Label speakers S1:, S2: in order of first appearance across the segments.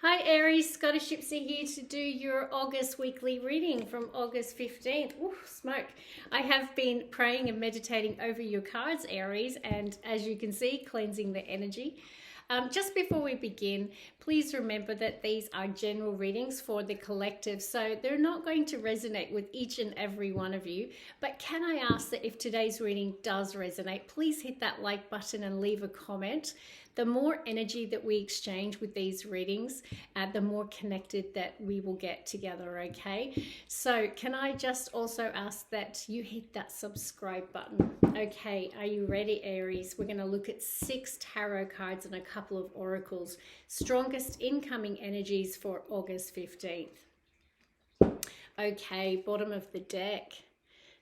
S1: Hi Aries, Scottish Gypsy here to do your August weekly reading from August 15th. Ooh, smoke. I have been praying and meditating over your cards, Aries, and as you can see, cleansing the energy. Just before we begin, please remember that these are general readings for the collective, so they're not going to resonate with each and every one of you. But can I ask that if today's reading does resonate, please hit that like button and leave a comment. The more energy that we exchange with these readings, the more connected that we will get together, okay? So can I just also ask that you hit that subscribe button? Okay, are you ready, Aries? We're going to look at 6 tarot cards and a couple of oracles. Strongest incoming energies for August 15th. Okay, bottom of the deck.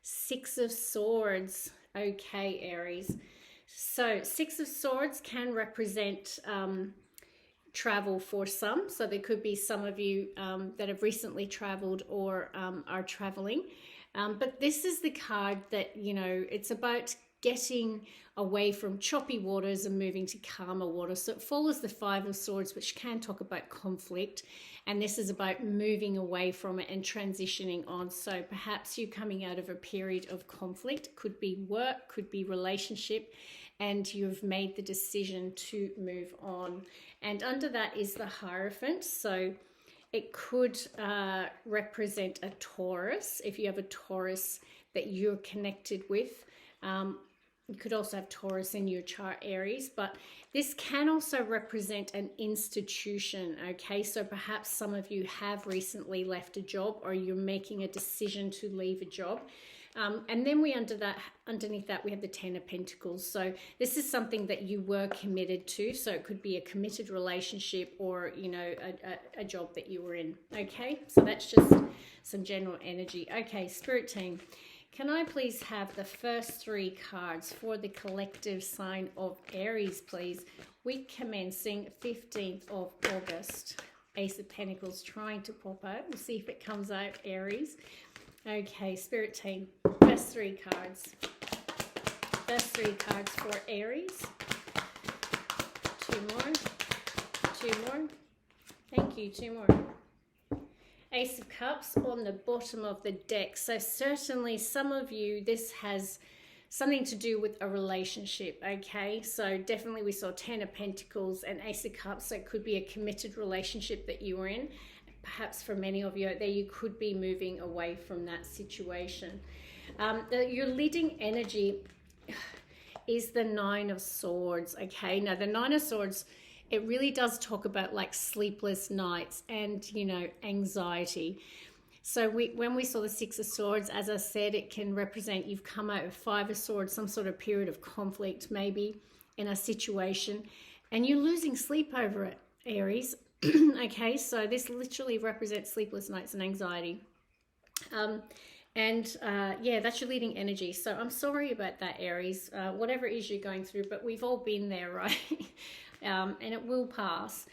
S1: 6 of Swords. Okay, Aries. So 6 of Swords can represent travel for some. So there could be some of you that have recently traveled or are traveling. But this is the card that, you know, it's about getting away from choppy waters and moving to calmer waters. So it follows the 5 of Swords, which can talk about conflict. And this is about moving away from it and transitioning on. So perhaps you're coming out of a period of conflict. Could be work, could be relationship, and you've made the decision to move on. And under that is the Hierophant. So it could represent a Taurus, if you have a Taurus that you're connected with. You could also have Taurus in your chart, Aries, but this can also represent an institution, okay? So perhaps some of you have recently left a job or you're making a decision to leave a job. And then underneath that, we have the 10 of Pentacles. So this is something that you were committed to. So it could be a committed relationship or, you know, a job that you were in. Okay, so that's just some general energy. Okay, Spirit team, can I please have the first 3 cards for the collective sign of Aries, please? Week commencing 15th of August. Ace of Pentacles trying to pop out. We'll see if it comes out, Aries. Okay, Spirit team, first 3 cards. First 3 cards for Aries. 2 more. 2 more. Thank you, 2 more. Ace of Cups on the bottom of the deck. So certainly some of you, this has something to do with a relationship, okay? So definitely we saw 10 of Pentacles and Ace of Cups. So it could be a committed relationship that you were in. Perhaps for many of you out there, you could be moving away from that situation. Your leading energy is the 9 of Swords, okay? Now, the 9 of Swords, it really does talk about like sleepless nights and, you know, anxiety. So when we saw the 6 of Swords, as I said, it can represent you've come out with 5 of Swords, some sort of period of conflict maybe in a situation, and you're losing sleep over it, Aries. Okay, so this literally represents sleepless nights and anxiety. Yeah, that's your leading energy. So I'm sorry about that, Aries, whatever it is you're going through, but we've all been there, right? And it will pass.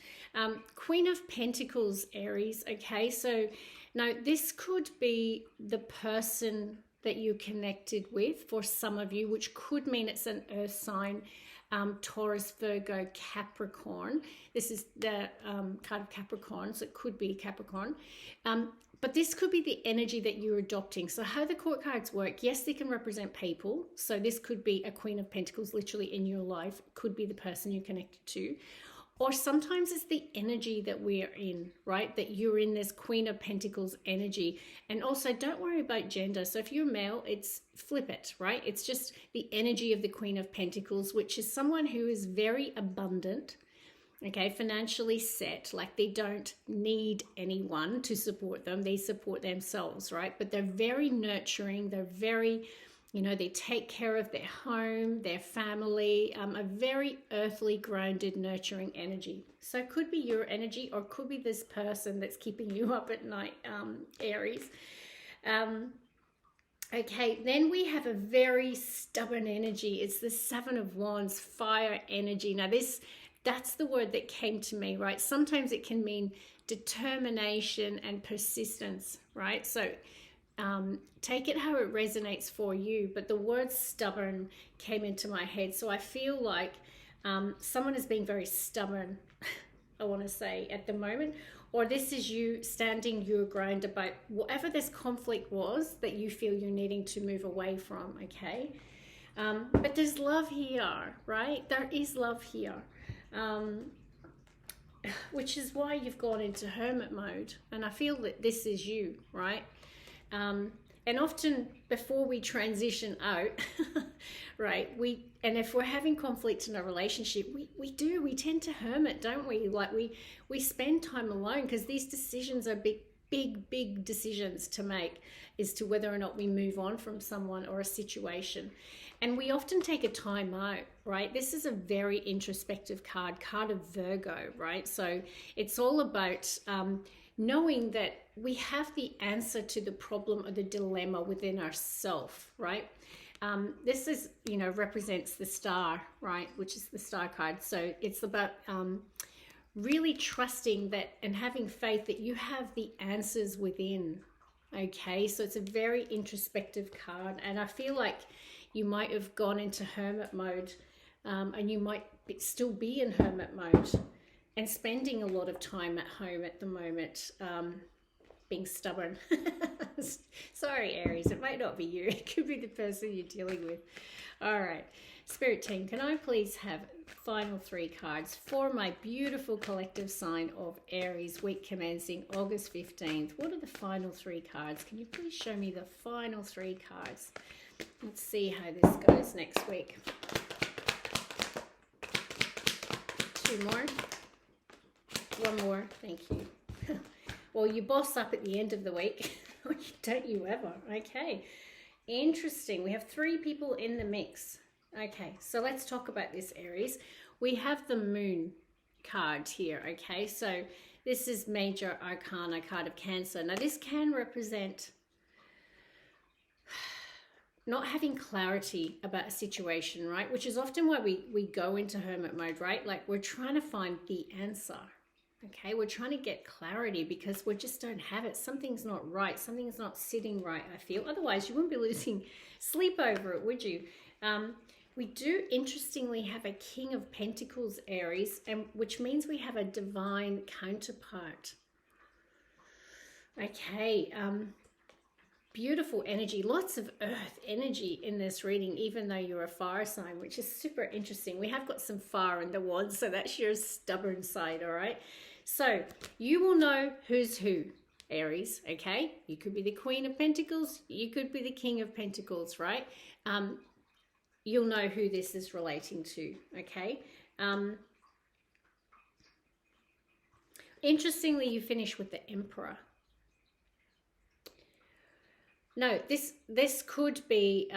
S1: Queen of Pentacles, Aries. Okay, so now this could be the person that you're connected with for some of you, which could mean it's an earth sign. Taurus, Virgo, Capricorn. This is the card of Capricorn, so it could be Capricorn. But this could be the energy that you're adopting. So how the court cards work, yes, they can represent people. So this could be a Queen of Pentacles literally in your life. It could be the person you're connected to. Or sometimes it's the energy that we're in, right? That you're in this Queen of Pentacles energy. And also don't worry about gender. So if you're male, it's flip it, right? It's just the energy of the Queen of Pentacles, which is someone who is very abundant, okay, financially set, like they don't need anyone to support them. They support themselves, right? But they're very nurturing. They're very, you know, they take care of their home, their family, a very earthly, grounded, nurturing energy. So it could be your energy or it could be this person that's keeping you up at night, Aries. Okay, then we have a very stubborn energy. It's the 7 of Wands, fire energy. Now that's the word that came to me, right? Sometimes it can mean determination and persistence, right? So take it how it resonates for you, but the word stubborn came into my head. So I feel like someone is being very stubborn I want to say, at the moment. Or this is you standing your ground about whatever this conflict was that you feel you're needing to move away from, okay? But there's love here, right? There is love here. Which is why you've gone into hermit mode. And I feel that this is you, right? And often before we transition out, right, and if we're having conflict in a relationship, we tend to hermit, don't we? Like we spend time alone because these decisions are big decisions to make as to whether or not we move on from someone or a situation. And we often take a time out, right? This is a very introspective card of Virgo, right? So it's all about knowing that we have the answer to the problem or the dilemma within ourself, right? This is, represents the star, right? Which is the star card. So it's about really trusting that and having faith that you have the answers within, okay? So it's a very introspective card. And I feel like you might have gone into hermit mode and you might still be in hermit mode and spending a lot of time at home at the moment, being stubborn. Sorry, Aries, it might not be you. It could be the person you're dealing with. All right, Spirit team, can I please have final 3 cards for my beautiful collective sign of Aries, week commencing August 15th? What are the final 3 cards? Can you please show me the final 3 cards? Let's see how this goes next week. 2 more. 1 more. Thank you. Well, you boss up at the end of the week. Don't you ever? Okay. Interesting. We have 3 people in the mix. Okay, so let's talk about this, Aries. We have the Moon card here, okay? So this is Major Arcana card of Cancer. Now, this can represent not having clarity about a situation, right? Which is often why we go into hermit mode, right? Like we're trying to find the answer, okay? We're trying to get clarity because we just don't have it. Something's not right. Something's not sitting right, I feel. Otherwise, you wouldn't be losing sleep over it, would you? We do, interestingly, have a King of Pentacles, Aries, and which means we have a divine counterpart. Okay, beautiful energy, lots of earth energy in this reading, even though you're a fire sign, which is super interesting. We have got some fire in the wands, so that's your stubborn side, all right? So you will know who's who, Aries, okay? You could be the Queen of Pentacles, you could be the King of Pentacles, right? You'll know who this is relating to, okay? Interestingly, you finish with the Emperor. No, this could be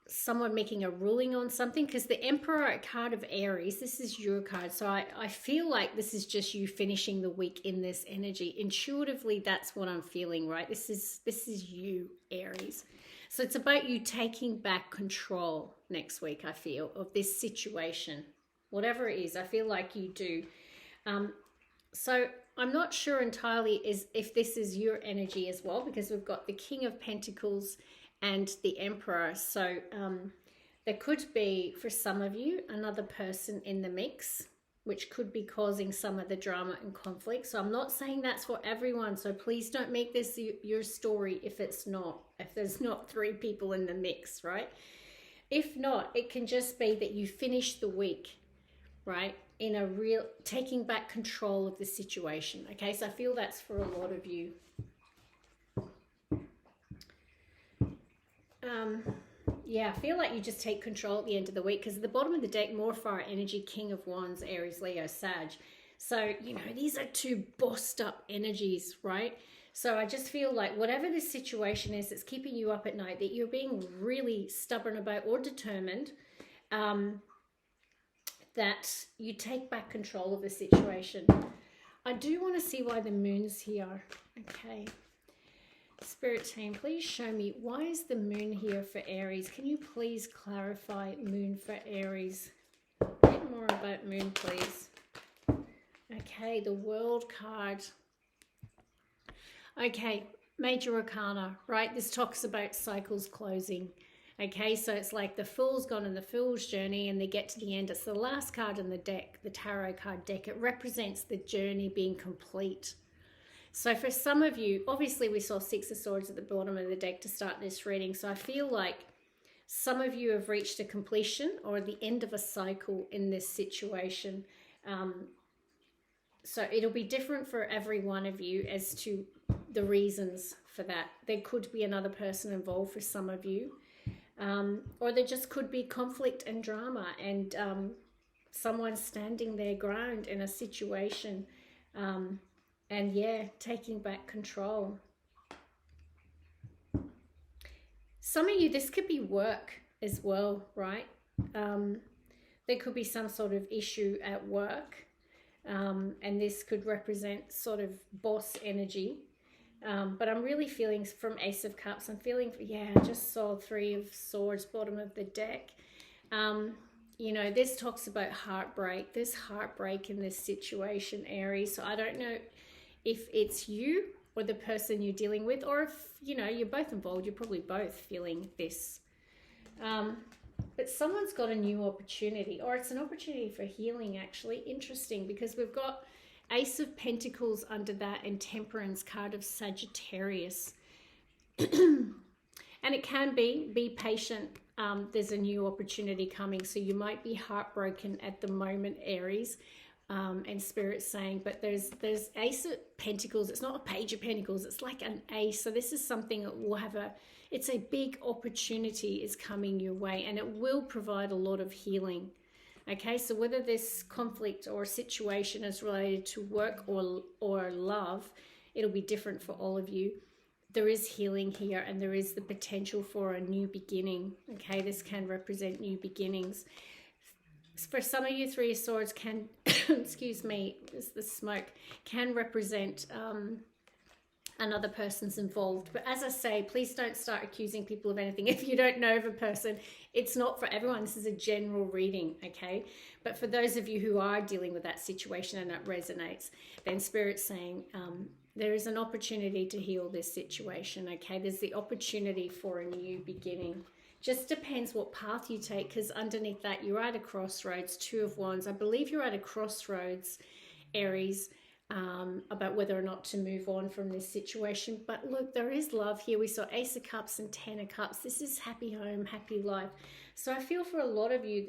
S1: someone making a ruling on something, because the Emperor card of Aries, this is your card. So I feel like this is just you finishing the week in this energy. Intuitively, that's what I'm feeling, right? This is you, Aries. So it's about you taking back control next week, I feel, of this situation. Whatever it is, I feel like you do. So I'm not sure entirely if this is your energy as well, because we've got the King of Pentacles and the Emperor. So there could be, for some of you, another person in the mix, which could be causing some of the drama and conflict. So I'm not saying that's for everyone. So please don't make this your story if it's not, if there's not 3 people in the mix, right? If not, it can just be that you finish the week, right, in a real, taking back control of the situation. Okay, so I feel that's for a lot of you. Yeah, I feel like you just take control at the end of the week, because at the bottom of the deck, more fire energy, King of Wands, Aries, Leo, Sag. So, you know, these are 2 bossed up energies, right? So I just feel like whatever this situation is that's keeping you up at night, that you're being really stubborn about or determined, that you take back control of the situation. I do want to see why the Moon's here. Okay. Spirit team, please show me, why is the Moon here for Aries? Can you please clarify Moon for Aries? A bit more about Moon, please. Okay, the World card. Okay, Major Arcana, right? This talks about cycles closing. Okay, so it's like the Fool's gone on the Fool's journey and they get to the end. It's the last card in the deck, the tarot card deck. It represents the journey being complete. So for some of you, obviously we saw Six of Swords at the bottom of the deck to start this reading. So I feel like some of you have reached a completion or the end of a cycle in this situation. So it'll be different for every one of you as to the reasons for that. There could be another person involved for some of you. Or there just could be conflict and drama and someone standing their ground in a situation. And yeah, taking back control. Some of you, this could be work as well, right? There could be some sort of issue at work. And this could represent sort of boss energy. But I'm really feeling from Ace of Cups, I'm feeling, yeah, I just saw Three of Swords, bottom of the deck. You know, this talks about heartbreak. There's heartbreak in this situation, Aries. So I don't know if it's you or the person you're dealing with, or if, you know, you're both involved, you're probably both feeling this. But someone's got a new opportunity, or it's an opportunity for healing, actually. Interesting, because we've got Ace of Pentacles under that and Temperance card of Sagittarius. And it can be patient. There's a new opportunity coming. So you might be heartbroken at the moment, Aries. And Spirit's saying, but there's Ace of Pentacles. It's not a Page of Pentacles. It's like an ace. So this is something that will have it's a big opportunity is coming your way, and it will provide a lot of healing. Okay, so whether this conflict or situation is related to work or love, it'll be different for all of you. There is healing here, and there is the potential for a new beginning. Okay, this can represent new beginnings. For some of you, Three of Swords can, excuse me, the smoke, can represent another person's involved. But as I say, please don't start accusing people of anything. If you don't know of a person, it's not for everyone. This is a general reading, okay? But for those of you who are dealing with that situation and that resonates, then Spirit's saying there is an opportunity to heal this situation, okay? There's the opportunity for a new beginning. Just depends what path you take, because underneath that, you're at a crossroads. Two of Wands. I believe you're at a crossroads, Aries, about whether or not to move on from this situation. But look, there is love here. We saw Ace of Cups and Ten of Cups. This is happy home, happy life. So I feel for a lot of you,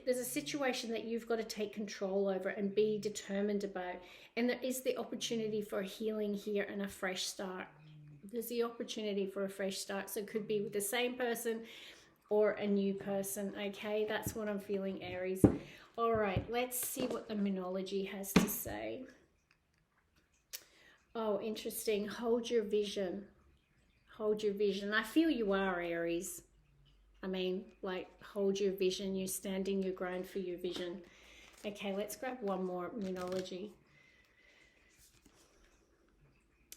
S1: there's a situation that you've got to take control over and be determined about. And there is the opportunity for healing here and a fresh start. There's the opportunity for a fresh start. So it could be with the same person or a new person. Okay, that's what I'm feeling, Aries. All right, let's see what the Moonology has to say. Oh, interesting. Hold your vision. Hold your vision. I feel you are, Aries. I mean, like, hold your vision. You're standing your ground for your vision. Okay, let's grab one more Moonology.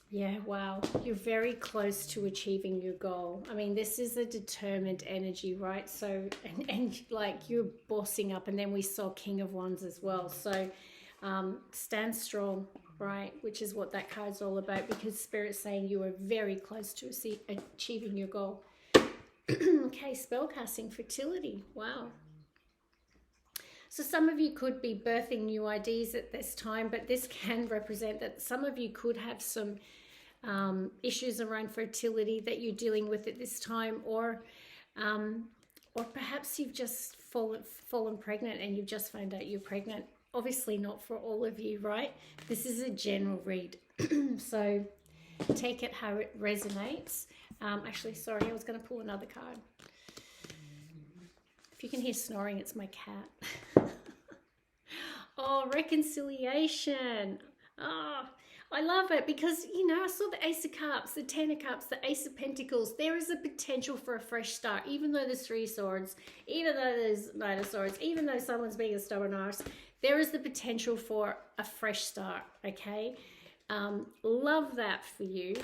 S1: Yeah, wow. You're very close to achieving your goal. I mean, this is a determined energy, right? So, and like you're bossing up, and then we saw King of Wands as well. So stand strong, right? Which is what that card's all about, because Spirit's saying you are very close to achieving your goal. Okay, spellcasting, fertility. Wow. So some of you could be birthing new ideas at this time, but this can represent that some of you could have some issues around fertility that you're dealing with at this time, or perhaps you've just fallen pregnant and you've just found out you're pregnant. Obviously not for all of you, right? This is a general read. So take it how it resonates. Actually, sorry, I was going to pull another card. If you can hear snoring, it's my cat. Oh, reconciliation. Oh, I love it because, you know, I saw the Ace of Cups, the Ten of Cups, the Ace of Pentacles. There is a potential for a fresh start, even though there's Three Swords, even though there's Knight of Swords, even though someone's being a stubborn arse, there is the potential for a fresh start, okay? Love that for you.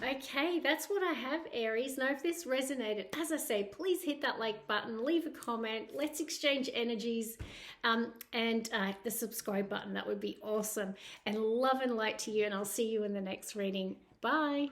S1: Okay, that's what I have, Aries. Now, if this resonated, as I say, please hit that like button, leave a comment, let's exchange energies, and the subscribe button. That would be awesome. And love and light to you, and I'll see you in the next reading. Bye.